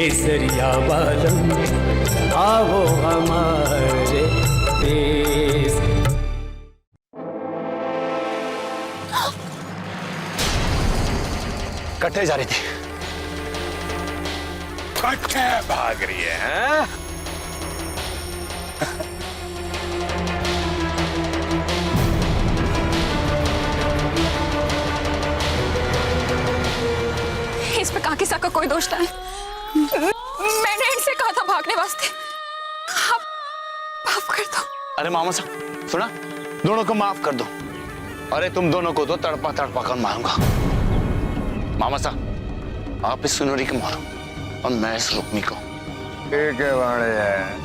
केसरिया बालम आओ हमारे देश। कट्टे जा रही थी। कट्टे भाग रही है? इस पे काकी साहब का कोई दोष नहीं। मैंने इनसे कहा था भागने वास्ते। आप माफ कर दो। अरे मामा साहब सुना, दोनों को माफ कर दो। अरे तुम दोनों को तो तड़पा तड़पा कर मारूंगा। मामा साहब आप इस सुनोरी को मारो और मैं इस रुक्मी को। ठीक है वाणे है।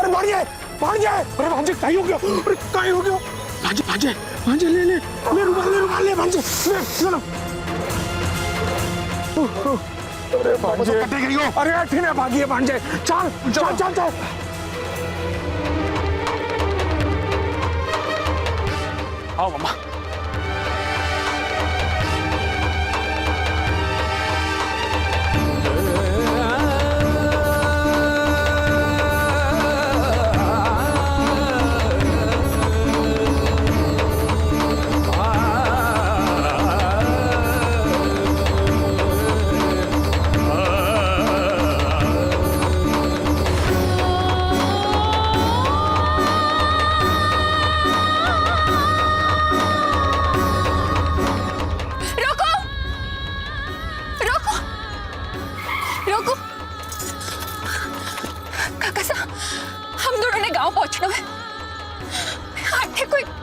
अरे भांजे भांजे, अरे भांजे काय हो गया? अरे काय हो गया? भांजे भांजे भांजे ले ले ले रुमाल ले भांजे ले लो। अरे भांजे कटे गई हो। अरे ठीक भागी है भांजे। चल चल चल चल। आओ मम्मा।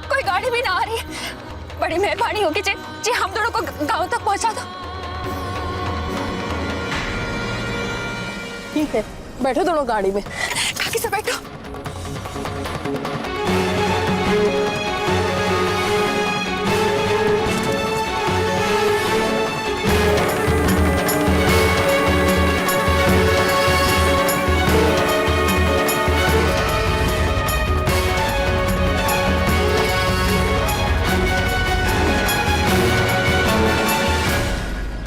कोई गाड़ी भी ना आ रही है। बड़ी मेहरबानी होगी जी हम दोनों को गांव तक पहुंचा दो। ठीक है, बैठो दोनों गाड़ी में। काकी से बैठो।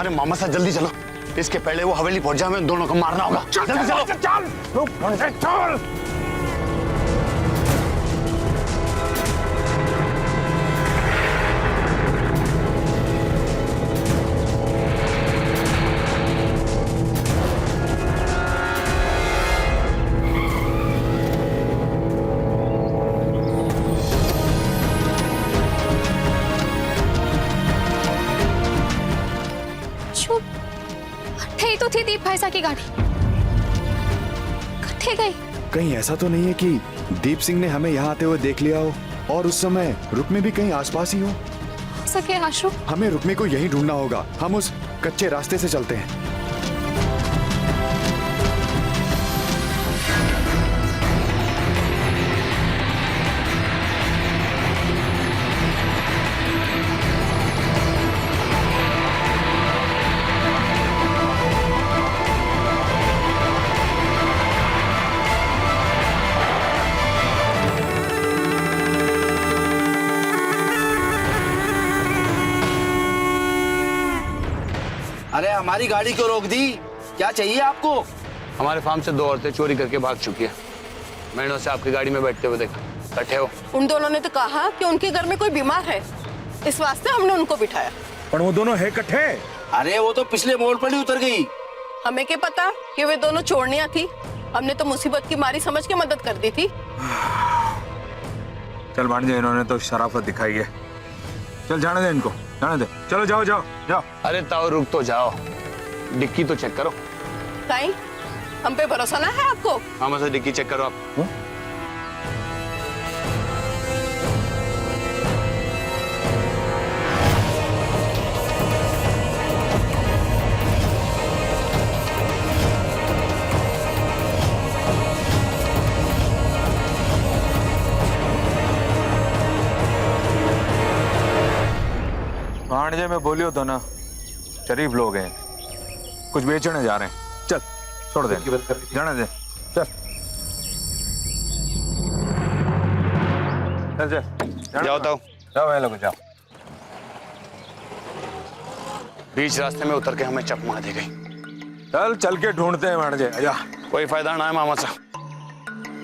अरे मामा साहब जल्दी चलो, इसके पहले वो हवेली पहुंच जाए, हमें दोनों को मारना होगा। जल्दी चलो। चल चल। तो थी दीप भाई साहब की गाड़ी, कट्ठे गई। कहीं ऐसा तो नहीं है कि दीप सिंह ने हमें यहाँ आते हुए देख लिया हो और उस समय रुक्मी भी कहीं आसपास ही हो सके? आशु, हमें रुक्मी को यहीं ढूंढना होगा। हम उस कच्चे रास्ते से चलते हैं। अरे हमारी गाड़ी क्यों रोक दी? क्या चाहिए आपको? हमारे फार्म से 2 औरतें चोरी करके भाग चुकी है। मैंने उसे आपकी गाड़ी में बैठते हुए देखा। बैठे हो? उन दोनों ने तो कहा कि उनके घर में कोई बीमार है, इस वास्ते हमने उनको बिठाया। पर वो दोनों है कट्ठे। अरे वो तो पिछले मोड़ पर ही उतर गई। हमें क्या पता कि वे दोनों चोरनियां थी। हमने तो मुसीबत की मारी समझ के मदद कर दी थी। चल भांजे, इन्होंने तो शराफत दिखाई है। चल जाने दे इनको, जाने दे। चलो जाओ जाओ जाओ। अरे ताऊ रुक तो जाओ, डिक्की तो चेक करो। काई, हम पे भरोसा ना है आपको? मामा से डिक्की चेक करो आप। भाणजे में बोलियो तो ना, शरीफ लोग हैं, कुछ बेचने जा रहे हैं। चल छोड़ दे, जाने दे, चल चल चल जाओ तो जाओ भाई लोग जाओ। बीच रास्ते में उतर के हमें चप मार दी गई। चल चल के ढूंढते हैं भाणजे, आजा। कोई फायदा ना है मामा सा,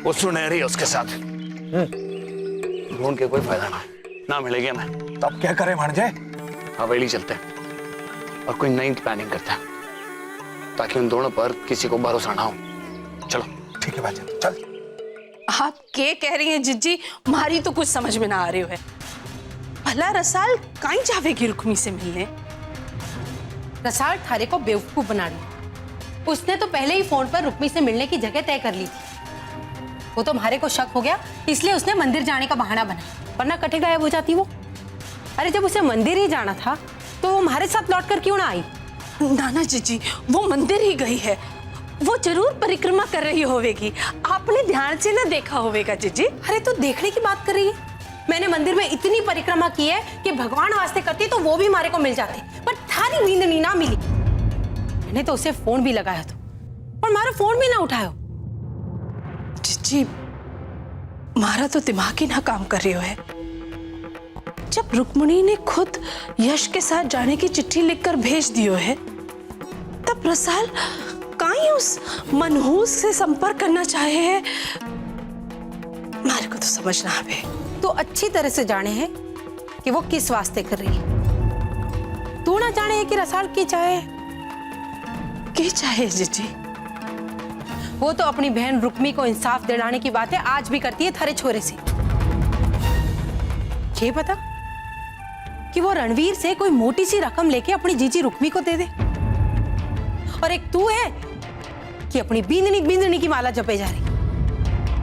वो सुनहरी है उसके साथ, ढूंढ के कोई फायदा ना मिलेगी हमें। तब क्या करें भाणजे? हवेली चलते हैं और कोई नई प्लानिंग करते हैं ताकि उन दोनों पर किसी को भरोसा ना हो। चलो। ठीक है भाई, चल। आप क्या कह रही हैं जिज्जी? मारी तो कुछ समझ में ना आ रही है। भला रसाल कहीं जावेगी रुक्मी से मिलने? रसाल थारे को बेवकूफ बना रही। उसने तो पहले ही फोन पर रुक्मी से मिलने की जगह तय कर ली थी। वो तो हमारे को शक हो गया, इसलिए उसने मंदिर जाने का बहाना बनाया, वरना कटे गायब हो जाती वो। अरे जब उसे मंदिर ही जाना था तो वो हमारे साथ लौट कर क्यों ना आई? नाना जिज्जी, वो मंदिर ही गई है, वो जरूर परिक्रमा कर रही होवेगी, आपने ध्यान से ना देखा होवेगा जिज्जी। अरे तो देखने की बात कर रही है? मैंने मंदिर में इतनी परिक्रमा की है कि भगवान वास्ते करती तो वो भी हमारे को मिल जाते, पर थारी नींदनी ना मिली। मैंने तो उसे फोन भी लगाया था और हमारा फोन भी ना उठायो। जिज्जी, मारा तो दिमाग ही ना काम कर रही हो है। जब रुक्मिणी ने खुद यश के साथ जाने की चिट्ठी लिखकर भेज दियो है, तब रसाल कहीं उस मनहूस से संपर्क करना चाहे है, मारे को तो समझ ना आवे। तो अच्छी तरह से जाने हैं कि वो किस वास्ते कर रही है। तू ना जाने है कि रसाल की चाहे जिज्जी? वो तो अपनी बहन रुक्मी को इंसाफ दिलाने की बातें आज भी करती है थारे छोरे से। ये पता कि वो रणवीर से कोई मोटी सी रकम लेके अपनी जीजी रुक्मी को दे दे, और एक तू है कि अपनी बींदनी की माला जपे जा रही।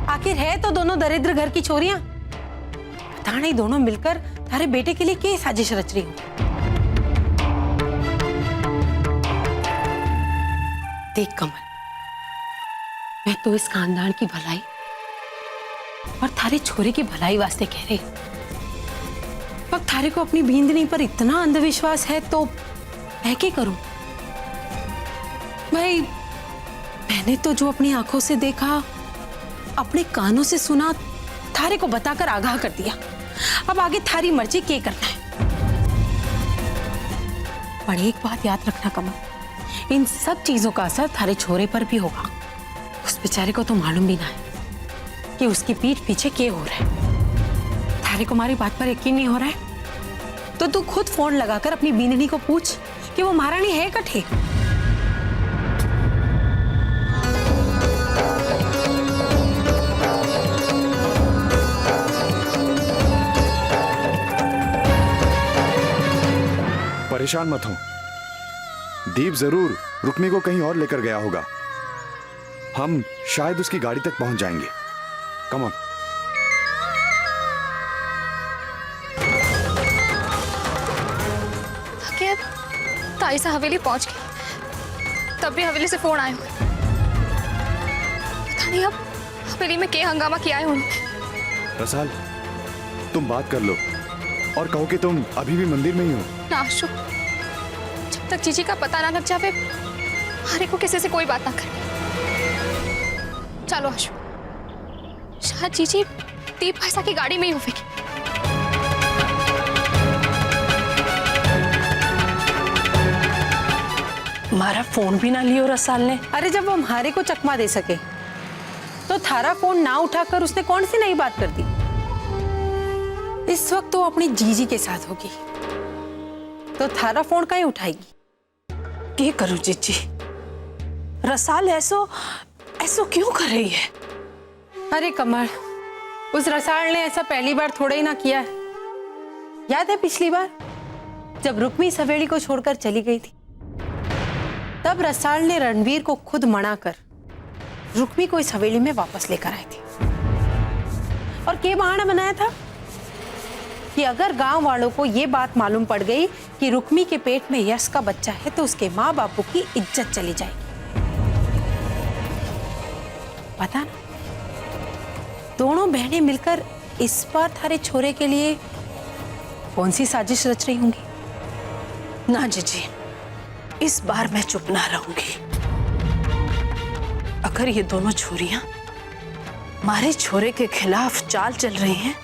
आखिर है तो दोनों दरिद्र घर की छोरियां। पता नहीं दोनों मिलकर तारे बेटे के लिए क्या साजिश रच रही हो। देख कमल, मैं तो इस खानदान की भलाई और थारे छोरे की भलाई वास्ते कह रही। अब थारे को अपनी बींदनी पर इतना अंधविश्वास है तो मैं क्या करूं? भाई, मैंने तो जो अपनी आंखों से देखा, अपने कानों से सुना, थारे को बताकर आगाह कर दिया। अब आगे थारी मर्जी क्या करना है। पर एक बात याद रखना कमल, इन सब चीजों का असर थारे छोरे पर भी होगा। उस बेचारे को तो मालूम भी ना है कि उसकी पीठ पीछे क्या हो रहा है। थारे को हमारी बात पर यकीन नहीं हो रहा है तो तू खुद फोन लगाकर अपनी बीननी को पूछ कि वो महारानी है कठे। परेशान मत हो, दीप जरूर रुक्मी को कहीं और लेकर गया होगा। हम शायद उसकी गाड़ी तक पहुंच जाएंगे। Come on. ताई से हवेली पहुंच गई, तब भी हवेली से फोन आए हुए। पता नहीं अब हवेली में क्या हंगामा किया है उन्होंने। रसाल, तुम बात कर लो और कहो कि तुम अभी भी मंदिर में ही हो। ना आशु, जब तक जीजी का पता ना लग जावे, हमारे को किसी से कोई बात ना करे। चलो आशु, शायद जीजी दीप भाईसा की गाड़ी में ही होगी। हमारा फोन भी ना लियो रसाल ने। अरे जब वो हमारे को चकमा दे सके तो थारा फोन ना उठाकर उसने कौन सी नई बात कर दी? इस वक्त तो अपनी जीजी के साथ होगी तो थारा फोन कहीं उठाएगी? क्या करूं जीजी? रसाल ऐसो क्यों कर रही है? अरे कमल, उस रसाल ने ऐसा पहली बार थोड़ा ही ना किया है। याद है पिछली बार जब रुक्मी सवेली को छोड़कर चली गई थी, तब रसाल ने रणवीर को खुद मना कर रुक्मी को इस हवेली में वापस लेकर आई थी। और क्या बहाना बनाया था कि अगर गांव वालों को यह बात मालूम पड़ गई कि रुक्मी के पेट में यश का बच्चा है तो उसके माँ बापू की इज्जत चली जाएगी। पता ना, दोनों बहनें मिलकर इस बार थारे छोरे के लिए कौन सी साजिश रच रही होंगी। ना जीजी, इस बार मैं चुप ना रहूंगी। अगर ये दोनों छोरियां हमारे छोरे के खिलाफ चाल चल रही हैं,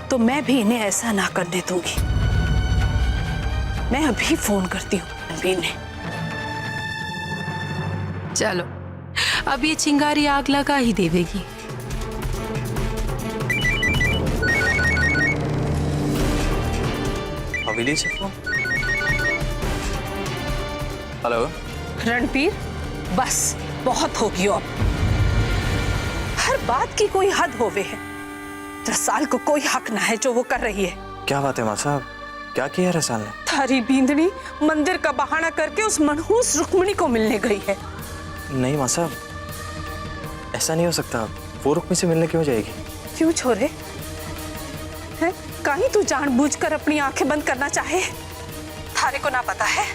तो मैं भी इन्हें ऐसा ना करने दूंगी। मैं अभी फोन करती हूँ रणबीर ने। चलो, अब ये चिंगारी आग लगा ही देवेगी। हवेली से फोन। हेलो। रणबीर, बस बहुत हो गया अब। हर बात की कोई हद होवे है। रसाल को कोई हक ना है जो वो कर रही है। क्या बात है माँ साहब, क्या किया रसाल ने? थारी बींदनी मंदिर का बहाना करके उस मनहूस रुक्मिणी को मिलने गई है। नहीं माँ साहब, ऐसा नहीं हो सकता। वो रुक्मी से मिलने क्यों जाएगी? क्यों छोरे? हैं? कहीं तू जानबूझकर अपनी आंखें बंद करना चाहे? थारे को ना पता है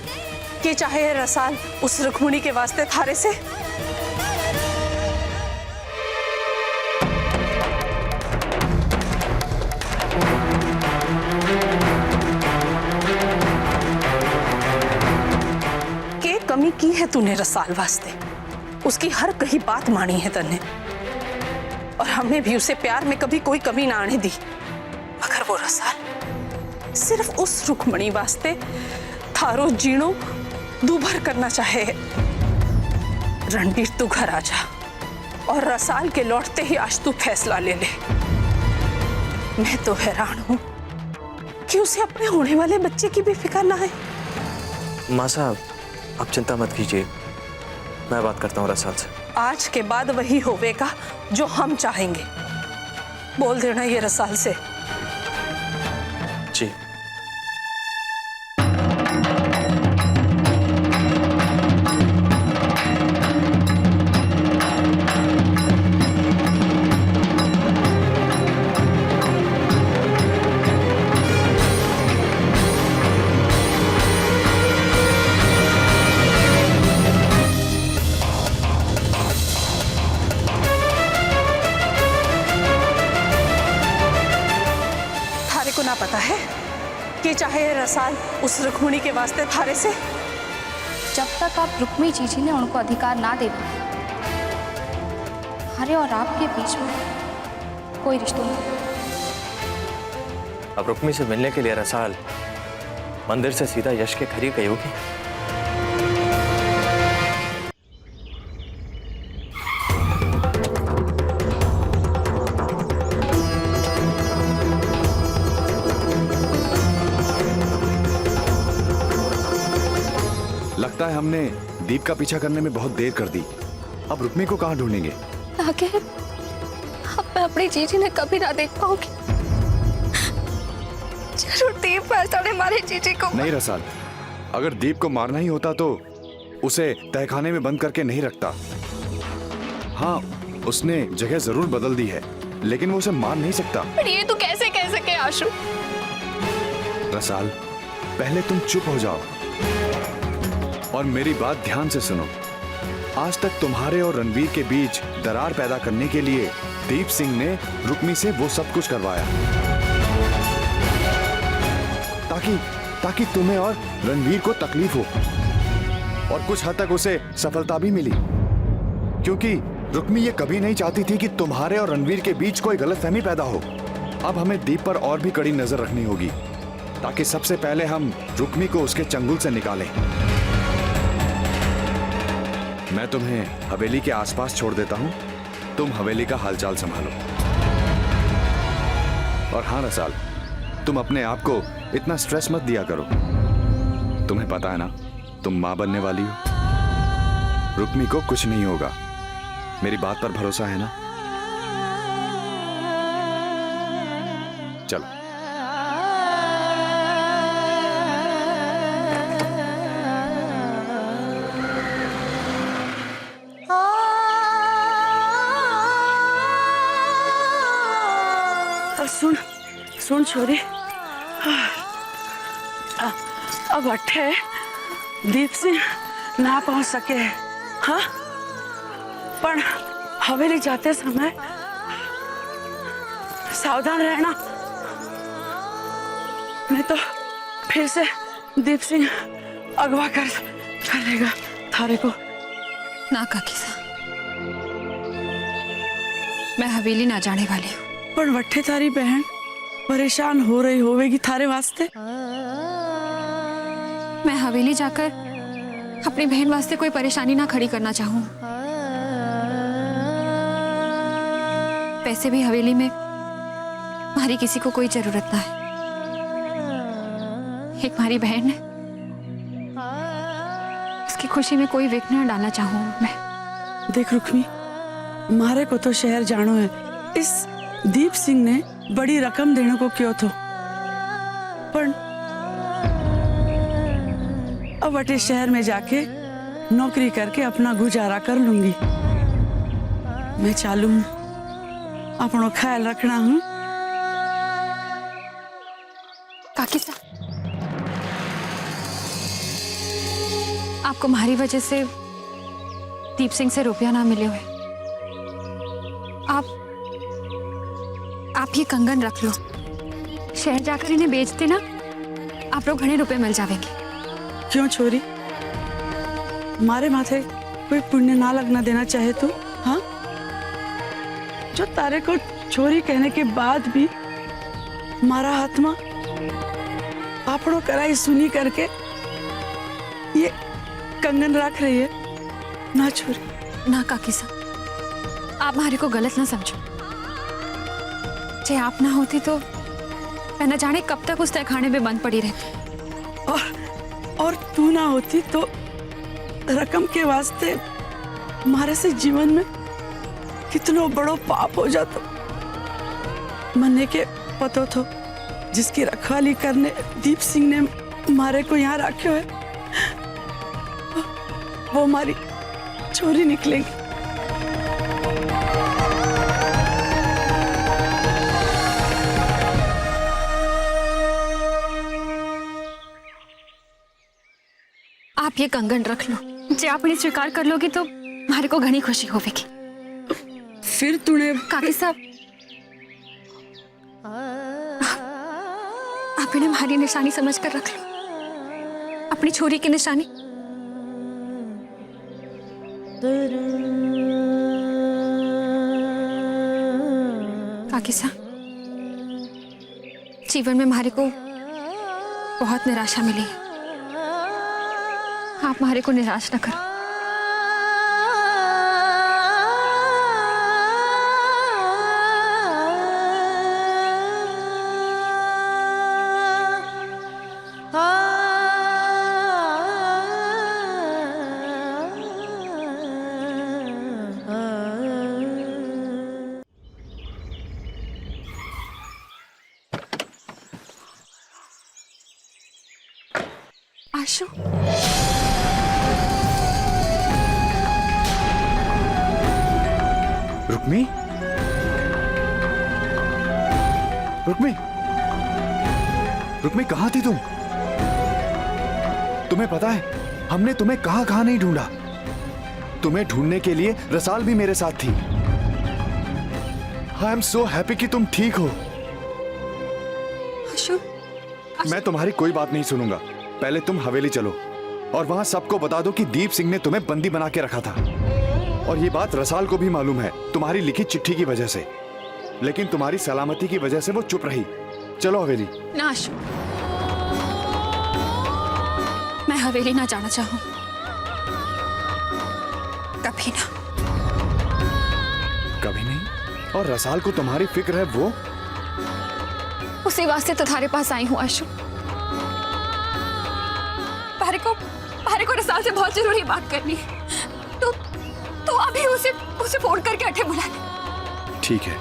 कि चाहे रसाल उस रुक्मिणी के वास्ते थारे से कमी की है तूने रसाल वास्ते। उसकी हर कही बात मानी है तने, और हमने भी उसे प्यार में कभी कोई कमी ना आने दी। मगर वो रसाल सिर्फ उस रुक्मिणी वास्ते थारो जीणो दूभर करना चाहे। रणबीर, तू घर आ जा और रसाल के लौटते ही आज तू फैसला ले ले। मैं तो हैरान हूं कि उसे अपने होने वाले बच्चे की भी फिक्र ना है। माँ साहब, आप चिंता मत कीजिए, मैं बात करता हूँ रसाल से। आज के बाद वही होवेगा जो हम चाहेंगे। बोल देना ये रसाल से। जी। ना पता है कि चाहे रसाल उस रुक्मिणी के वास्ते थारे से। जब तक आप रुक्मी जीजी ने उनको अधिकार ना दे दिए, हमारे और आपके बीच में कोई रिश्ता नहीं। अब रुक्मी से मिलने के लिए रसाल मंदिर से सीधा यश के घर ही गई होगी। लगता है हमने दीप का पीछा करने में बहुत देर कर दी। अब रुक्मी को कहाँ ढूंढेंगे? आगे अब मैं अपनी जीजी ने कभी ना देख पाऊंगी। जरूर दीप फैसला ने मारे जीजी को। नहीं रसाल, अगर दीप को मारना ही होता तो उसे तहखाने में बंद करके नहीं रखता। हाँ, उसने जगह जरूर बदल दी है, लेकिन वो उसे मार नहीं सकता। पर ये तो कैसे कह सके आशु? रसाल, पहले तुम चुप हो जाओ और मेरी बात ध्यान से सुनो। आज तक तुम्हारे और रणवीर के बीच दरार पैदा करने के लिए दीप सिंह ने रुक्मी से वो सब कुछ करवाया, ताकि तुम्हें और रणवीर को तकलीफ हो, और कुछ हद तक उसे सफलता भी मिली, क्योंकि रुक्मी ये कभी नहीं चाहती थी कि तुम्हारे और रणवीर के बीच कोई गलतफहमी पैदा हो। अब हमें दीप पर और भी कड़ी नजर रखनी होगी, ताकि सबसे पहले हम रुक्मी को उसके चंगुल से निकालें। मैं तुम्हें हवेली के आसपास छोड़ देता हूं, तुम हवेली का हालचाल संभालो। और हाँ रसाल, तुम अपने आप को इतना स्ट्रेस मत दिया करो। तुम्हें पता है ना, तुम मां बनने वाली हो। रुक्मी को कुछ नहीं होगा, मेरी बात पर भरोसा है ना? चलो। सुन सुन छोरी, अब अठे दीप सिंह ना पहुंच सके। हाँ, पर हवेली जाते समय सावधान रहना, नहीं तो फिर से दीप सिंह अगवा करेगा थारे को। ना काकी सा, मैं हवेली ना जाने वाली हूँ। पर वट्ठे थारी बहन परेशान हो रही होवेगी थारे वास्ते। मैं हवेली जाकर अपनी बहन वास्ते कोई परेशानी ना खड़ी करना चाहूँ। वैसे भी हवेली में हमारी किसी को कोई जरूरत ना है। एक हमारी बहन है, उसकी खुशी में कोई विघ्न न डालना चाहूँ मैं। देख रुक्मी, मारे को तो शहर जानो है। इस दीप सिंह ने बड़ी रकम देने को क्यों थो, पर अब अटे शहर में जाके नौकरी करके अपना गुजारा कर लूंगी। मैं चालू हूँ, अपनो ख्याल रखना हूँ। काकी सा, आपको हमारी वजह से दीप सिंह से रुपया ना मिले हुए, आप ये कंगन रख लो। शहर जाकर इन्हें बेच देना, आप लोग घने रुपए मिल जाएंगे। क्यों छोरी, मारे माथे कोई पुण्य ना लगना देना चाहे तो? हाँ, जो तारे को छोरी कहने के बाद भी मारा हाथ में आपड़ो कराई सुनी करके ये कंगन रख रही है ना छोरी। ना काकी सा, आप हमारे को गलत ना समझो। चाहे आप ना होती तो मैं न जाने कब तक उस तहखाने में बंद पड़ी रहती। और तू ना होती तो रकम के वास्ते हमारे से जीवन में कितनो बड़ो पाप हो जातो। मन्ने के पतो थो, जिसकी रखवाली करने दीप सिंह ने मारे को यहाँ रखो है, वो हमारी छोरी निकलेगी। आप ये कंगन रख लो। जे आप इन्हें स्वीकार कर लोगी तो हमारे को घनी खुशी होगी। फिर तूने काकी साहब, आप इन्हें हमारी निशानी समझ कर रख लो, अपनी छोरी की निशानी। काकी साहब, जीवन में हमारे को बहुत निराशा मिली है, आप हमारे को निराश न करो। आशु, रुक्मी, रुक्मी, रुक्मी कहाँ थी तुम? तुम्हें पता है हमने तुम्हें कहाँ कहाँ नहीं ढूंढा। तुम्हें ढूंढने के लिए रसाल भी मेरे साथ थी। आई एम सो हैप्पी कि तुम ठीक हो। आशु, मैं तुम्हारी कोई बात नहीं सुनूंगा। पहले तुम हवेली चलो और वहां सबको बता दो कि दीप सिंह ने तुम्हें बंदी बना के रखा था। और ये बात रसाल को भी मालूम है तुम्हारी लिखी चिट्ठी की वजह से, लेकिन तुम्हारी सलामती की वजह से वो चुप रही। चलो हवेली। ना आशु, मैं हवेली ना जाना चाहूं, कभी ना। कभी नहीं? और रसाल को तुम्हारी फिक्र है वो? उसी वास्ते तो तुम्हारे पास आई हूं आशु। पारे को रसाल से बहुत जरूरी बात करनी है। तो अभी उसे फोन करके अठे बुला ले। ठीक है।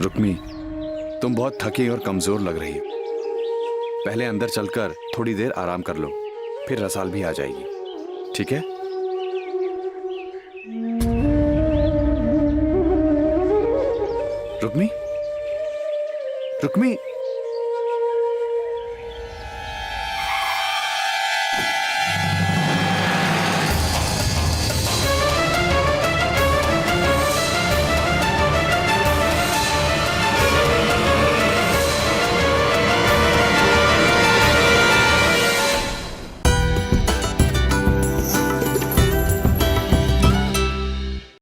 रुक्मी, तुम बहुत थकी और कमजोर लग रही हो। पहले अंदर चलकर थोड़ी देर आराम कर लो, फिर रसाल भी आ जाएगी। ठीक है? रुक्मी, रुक्मी,